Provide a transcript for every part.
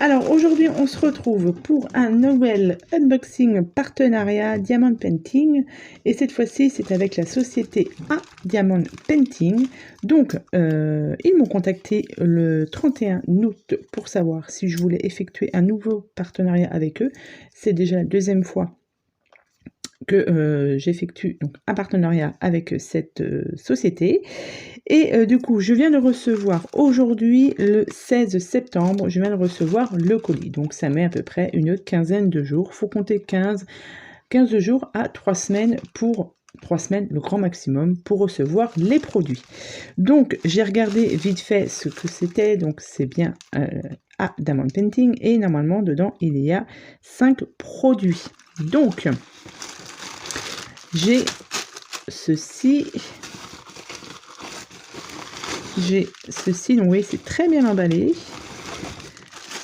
Alors aujourd'hui, on se retrouve pour un nouvel unboxing partenariat Diamond Painting. Et cette fois-ci, c'est avec la société A Diamond Painting. Donc, ils m'ont contacté le 31 août pour savoir si je voulais effectuer un nouveau partenariat avec eux. C'est déjà la deuxième fois que j'effectue donc un partenariat avec cette société. Et du coup, je viens de recevoir aujourd'hui, le 16 septembre, je viens de recevoir le colis. Donc, ça met à peu près une quinzaine de jours. Il faut compter 15 jours à 3 semaines pour 3 semaines, le grand maximum, pour recevoir les produits. Donc, j'ai regardé vite fait ce que c'était. Donc, c'est bien à Diamond Painting. Et normalement, dedans, il y a 5 produits. Donc, j'ai ceci. J'ai ceci, donc oui, c'est très bien emballé.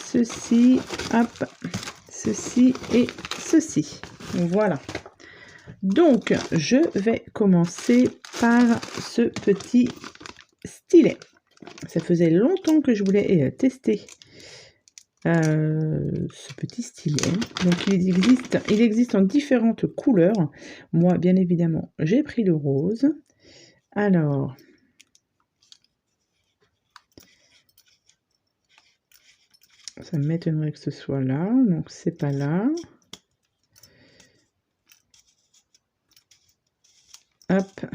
Ceci, hop, ceci et ceci. Voilà. Donc, je vais commencer par ce petit stylet. Ça faisait longtemps que je voulais tester ce petit stylet. Donc, il existe en différentes couleurs. Moi, bien évidemment, j'ai pris le rose. Alors... ça m'étonnerait que ce soit là, donc c'est pas là. Hop.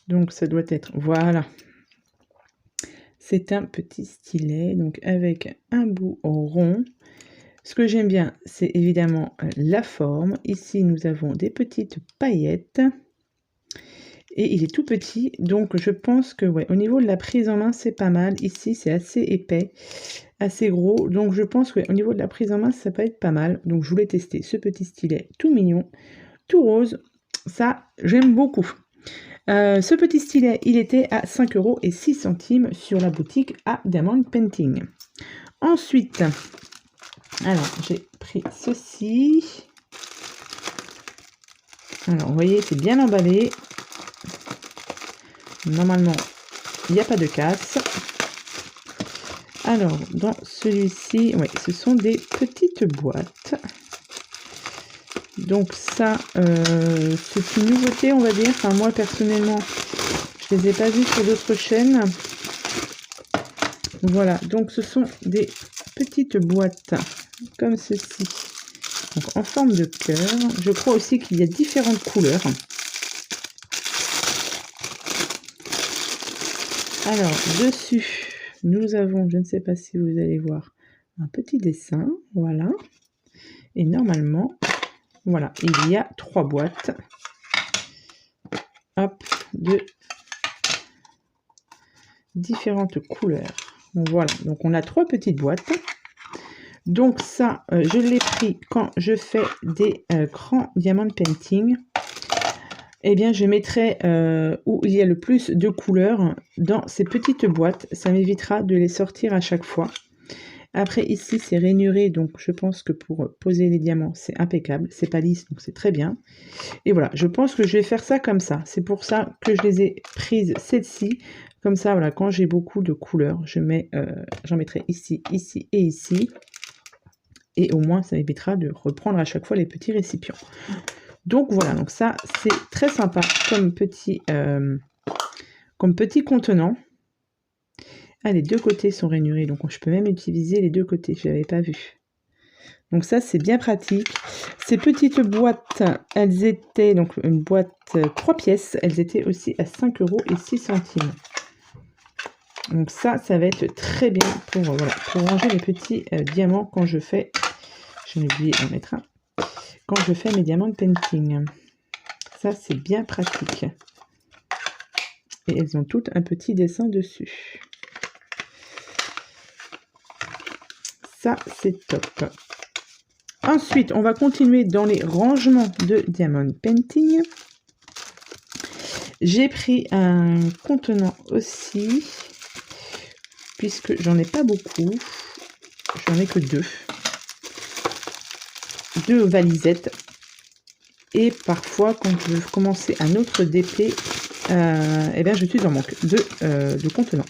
Donc ça doit être, voilà. C'est un petit stylet, donc avec un bout rond. Ce que j'aime bien, c'est évidemment la forme. Ici, nous avons des petites paillettes. Et il est tout petit, donc je pense que ouais, au niveau de la prise en main, c'est pas mal. Ici, c'est assez épais, assez gros, donc je pense qu'au niveau de la prise en main, ça peut être pas mal. Donc je voulais tester ce petit stylet tout mignon, tout rose. Ça, j'aime beaucoup. Ce petit stylet, il était à 5,06 € sur la boutique à Diamond Painting. Ensuite, alors j'ai pris ceci. Alors, vous voyez, c'est bien emballé. Normalement, il n'y a pas de casse. Alors, dans celui-ci, oui, ce sont des petites boîtes. Donc ça, c'est une nouveauté, on va dire. Enfin, moi, personnellement, je ne les ai pas vues sur d'autres chaînes. Voilà, donc ce sont des petites boîtes comme ceci. Donc, en forme de cœur. Je crois aussi qu'il y a différentes couleurs. Alors, dessus, nous avons, je ne sais pas si vous allez voir, un petit dessin, voilà. Et normalement, voilà, il y a 3 boîtes. Hop, de différentes couleurs. Donc, voilà, donc on a 3 petites boîtes. Donc ça, je l'ai pris quand je fais des crans Diamond Painting. Eh bien, je mettrai où il y a le plus de couleurs dans ces petites boîtes. Ça m'évitera de les sortir à chaque fois. Après, ici, c'est rainuré. Donc, je pense que pour poser les diamants, c'est impeccable. C'est pas lisse, donc c'est très bien. Et voilà, je pense que je vais faire ça comme ça. C'est pour ça que je les ai prises celles-ci. Comme ça, voilà, quand j'ai beaucoup de couleurs, j'en mettrai ici, ici et ici. Et au moins, ça m'évitera de reprendre à chaque fois les petits récipients. Donc voilà, donc ça c'est très sympa comme petit contenant. Ah, les deux côtés sont rainurés, donc je peux même utiliser les deux côtés, je l'avais pas vu. Donc ça c'est bien pratique. Ces petites boîtes, elles étaient, donc une boîte 3 pièces, elles étaient aussi à 5,06 €. Donc ça va être très bien pour, voilà, pour ranger les petits diamants quand je fais, j'en ai oublié d'en mettre un. Quand je fais mes diamants de painting. Ça, c'est bien pratique. Et elles ont toutes un petit dessin dessus. Ça, c'est top. Ensuite, on va continuer dans les rangements de Diamond Painting. J'ai pris un contenant aussi, puisque j'en ai pas beaucoup. J'en ai que 2. 2 valisettes. Et parfois, quand je veux commencer un autre DP, eh bien, je suis en manque de contenants.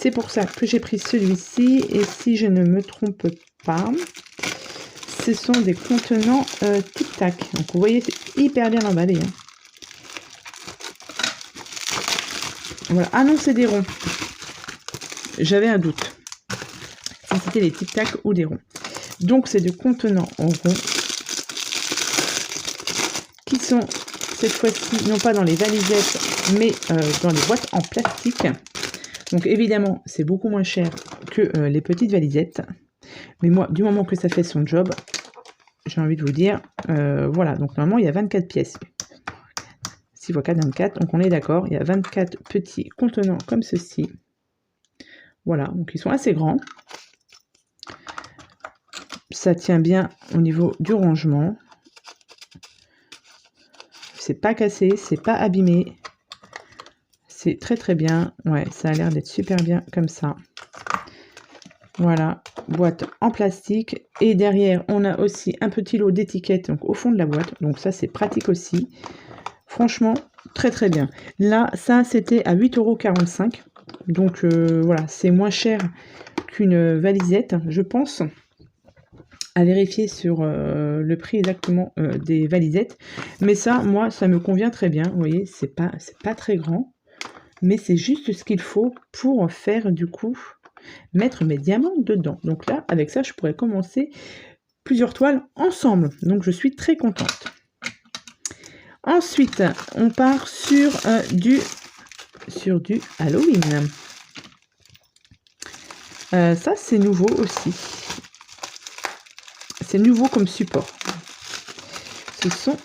C'est pour ça que j'ai pris celui-ci. Et si je ne me trompe pas, ce sont des contenants Tic Tac. Donc vous voyez, c'est hyper bien emballé. Hein. Voilà. Ah non, c'est des ronds. J'avais un doute. Si c'était les Tic Tac ou des ronds. Donc c'est des contenants en rond. Qui sont cette fois-ci, non pas dans les valisettes, mais dans les boîtes en plastique. Donc évidemment, c'est beaucoup moins cher que les petites valisettes. Mais moi, du moment que ça fait son job, j'ai envie de vous dire, voilà. Donc normalement, il y a 24 pièces. 6 x 4, 24. Donc on est d'accord, il y a 24 petits contenants comme ceci. Voilà, donc ils sont assez grands. Ça tient bien au niveau du rangement. C'est pas cassé, c'est pas abîmé. C'est très très bien. Ouais, ça a l'air d'être super bien comme ça. Voilà, boîte en plastique. Et derrière, on a aussi un petit lot d'étiquettes donc au fond de la boîte. Donc ça, c'est pratique aussi. Franchement, très très bien. Là, ça, c'était à 8,45 €. Donc voilà, c'est moins cher qu'une valisette, je pense. À vérifier sur le prix exactement des valisettes. Mais ça, moi, ça me convient très bien. Vous voyez, c'est pas très grand. Mais c'est juste ce qu'il faut pour faire, du coup, mettre mes diamants dedans. Donc là, avec ça, je pourrais commencer plusieurs toiles ensemble. Donc, je suis très contente. Ensuite, on part sur du Halloween. Ça, c'est nouveau aussi. C'est nouveau comme support. Ce sont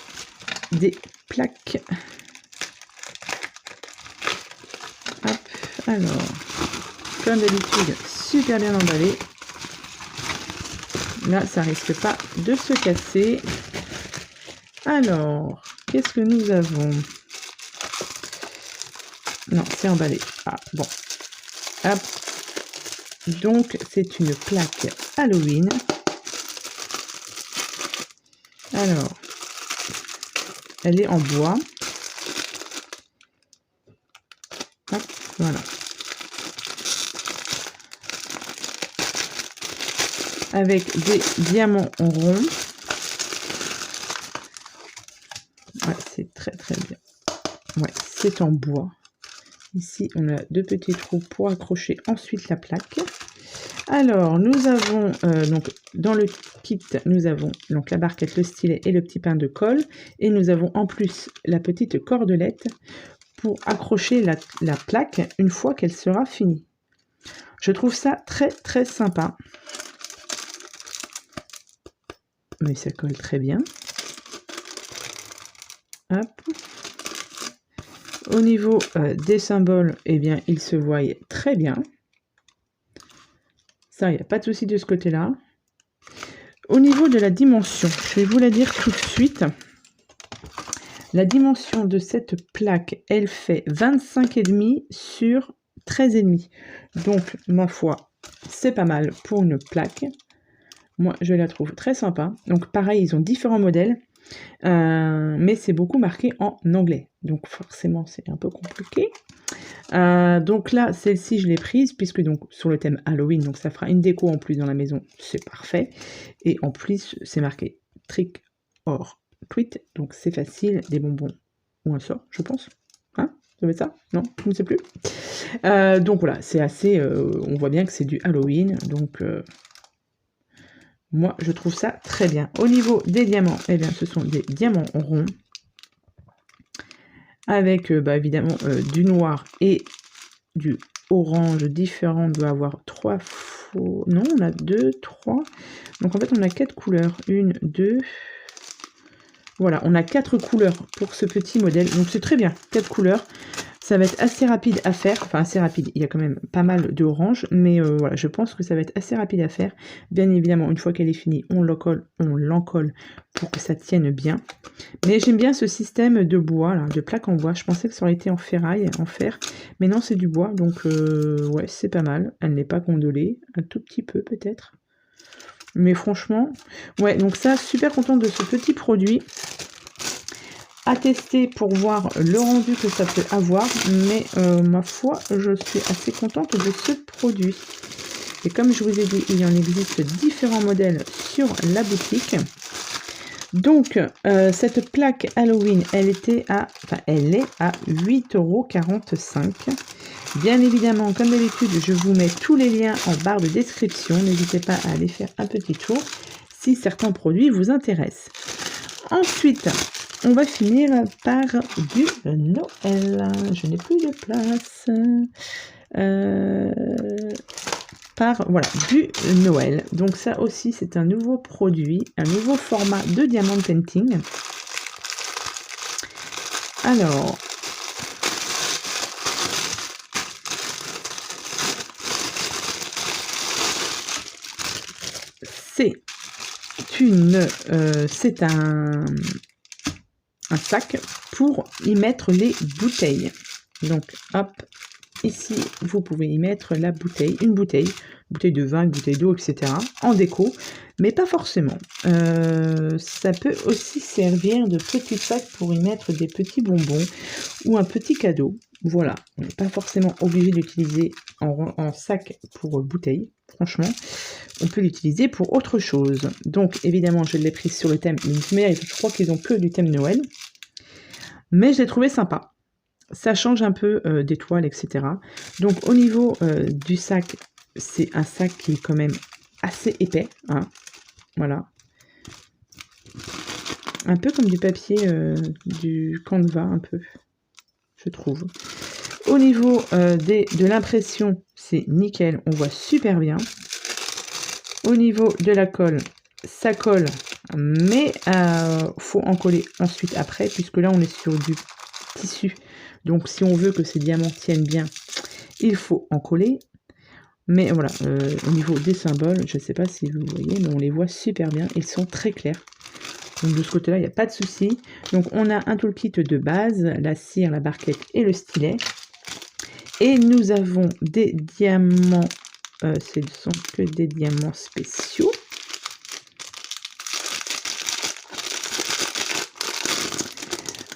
des plaques. Hop, alors, comme d'habitude, super bien emballé. Là, ça risque pas de se casser. Alors, qu'est-ce que nous avons? Non, c'est emballé. Ah, bon. Hop. Donc, c'est une plaque Halloween. Alors, elle est en bois. Hop, voilà. Avec des diamants en rond. Ouais, c'est très très bien. Ouais, c'est en bois. Ici, on a deux petits trous pour accrocher ensuite la plaque. Alors, nous avons, donc, dans le kit, nous avons donc la barquette, le stylet et le petit pain de colle. Et nous avons en plus la petite cordelette pour accrocher la plaque une fois qu'elle sera finie. Je trouve ça très très sympa. Mais ça colle très bien. Hop. Au niveau des symboles, eh bien, ils se voient très bien. Ça, il n'y a pas de souci de ce côté-là. Au niveau de la dimension, je vais vous la dire tout de suite. La dimension de cette plaque, elle fait 25,5 sur 13,5. Donc, ma foi, c'est pas mal pour une plaque. Moi, je la trouve très sympa. Donc, pareil, ils ont différents modèles. Mais c'est beaucoup marqué en anglais. Donc, forcément, c'est un peu compliqué. Donc là, celle-ci, je l'ai prise, puisque donc sur le thème Halloween, donc ça fera une déco en plus dans la maison, c'est parfait. Et en plus, c'est marqué trick or treat, donc c'est facile, des bonbons ou un sort, je pense. Hein, ça va être ça? Non, je ne sais plus. Donc voilà, c'est assez, on voit bien que c'est du Halloween, donc moi, je trouve ça très bien. Au niveau des diamants, eh bien, ce sont des diamants ronds. Avec évidemment du noir et du orange différent. On doit avoir 3 faux. Non, on a 2, 3. Donc en fait, on a 4 couleurs. 1, 2. Voilà, on a 4 couleurs pour ce petit modèle. Donc c'est très bien, 4 couleurs. Ça va être assez rapide à faire. Enfin, assez rapide. Il y a quand même pas mal d'orange. Mais voilà, je pense que ça va être assez rapide à faire. Bien évidemment, une fois qu'elle est finie, on l'encolle pour que ça tienne bien. Mais j'aime bien ce système de bois, là, de plaques en bois. Je pensais que ça aurait été en ferraille, en fer. Mais non, c'est du bois. Donc, ouais, c'est pas mal. Elle n'est pas condolée. Un tout petit peu, peut-être. Mais franchement, ouais, donc ça, super contente de ce petit produit. à tester pour voir le rendu que ça peut avoir, mais ma foi, je suis assez contente de ce produit. Et comme je vous ai dit, il y en existe différents modèles sur la boutique. Donc, cette plaque Halloween, elle est à 8,45 €. Bien évidemment, comme d'habitude, je vous mets tous les liens en barre de description. N'hésitez pas à aller faire un petit tour si certains produits vous intéressent. Ensuite, on va finir par du Noël. Je n'ai plus de place. Voilà, du Noël. Donc ça aussi, c'est un nouveau produit, un nouveau format de Diamond Painting. Alors, c'est un sac pour y mettre les bouteilles. Donc, hop, ici, vous pouvez y mettre la bouteille, une bouteille de vin, une bouteille d'eau, etc. en déco, mais pas forcément. Ça peut aussi servir de petit sac pour y mettre des petits bonbons ou un petit cadeau. Voilà, on n'est pas forcément obligé d'utiliser en sac pour bouteille. Franchement, on peut l'utiliser pour autre chose. Donc, évidemment, je l'ai prise sur le thème. Mais je crois qu'ils ont que du thème Noël. Mais je l'ai trouvé sympa. Ça change un peu des toiles, etc. Donc, au niveau du sac, c'est un sac qui est quand même assez épais. Hein. Voilà. Un peu comme du papier du Canva, un peu, je trouve. Au niveau de l'impression, c'est nickel, on voit super bien. Au niveau de la colle, ça colle, mais faut en coller ensuite après, puisque là on est sur du tissu. Donc si on veut que ces diamants tiennent bien, il faut en coller. Mais voilà, au niveau des symboles, je ne sais pas si vous voyez, mais on les voit super bien, ils sont très clairs. Donc de ce côté-là, il n'y a pas de souci. Donc on a un toolkit de base, la cire, la barquette et le stylet. Et nous avons des diamants, ce ne sont que des diamants spéciaux.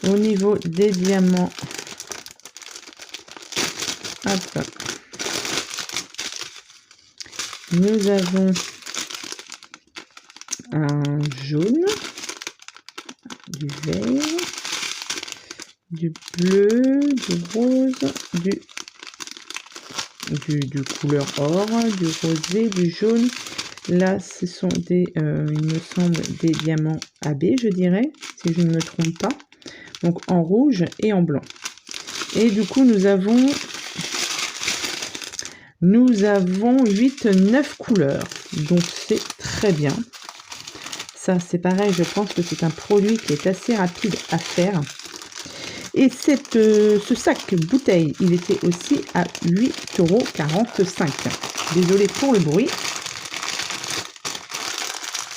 Au niveau des diamants, hop, nous avons un jaune, du vert, du bleu, du rose, du couleur or, du rosé, du jaune. Là, ce sont des, il me semble, des diamants AB, je dirais, si je ne me trompe pas. Donc en rouge et en blanc. Et du coup, nous avons 8-9 couleurs. Donc c'est très bien. Ça, c'est pareil, je pense que c'est un produit qui est assez rapide à faire. Et ce sac bouteille, il était aussi à 8,45 €. Désolée pour le bruit.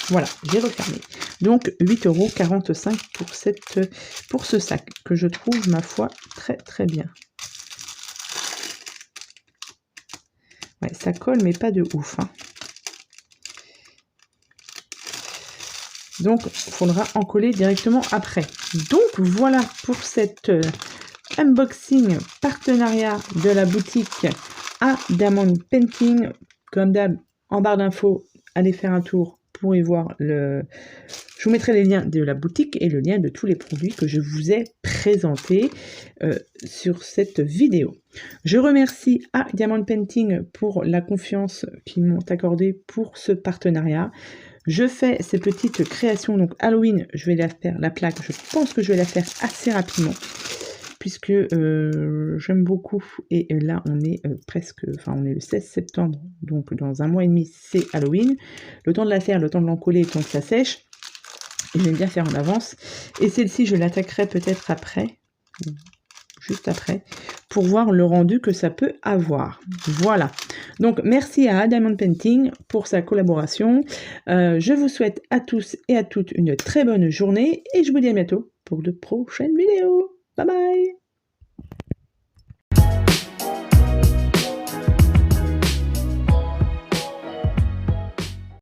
Voilà, j'ai refermé. Donc 8,45 € pour ce sac, que je trouve, ma foi, très très bien. Ouais, ça colle, mais pas de ouf. Hein. Donc, il faudra en coller directement après. Donc, voilà pour cette unboxing partenariat de la boutique à Diamond Painting. Comme d'hab, en barre d'infos, allez faire un tour pour y voir je vous mettrai les liens de la boutique et le lien de tous les produits que je vous ai présentés sur cette vidéo. Je remercie à Diamond Painting pour la confiance qu'ils m'ont accordée pour ce partenariat. Je fais ces petites créations, donc Halloween, je vais la faire, la plaque, je pense que je vais la faire assez rapidement, puisque j'aime beaucoup, et là on est on est le 16 septembre, donc dans un mois et demi c'est Halloween, le temps de la faire, le temps de l'encoller, le temps que ça sèche, j'aime bien faire en avance, et celle-ci je l'attaquerai peut-être après, juste après, pour voir le rendu que ça peut avoir. Voilà. Donc, merci à Diamond Painting pour sa collaboration. Je vous souhaite à tous et à toutes une très bonne journée et je vous dis à bientôt pour de prochaines vidéos. Bye bye!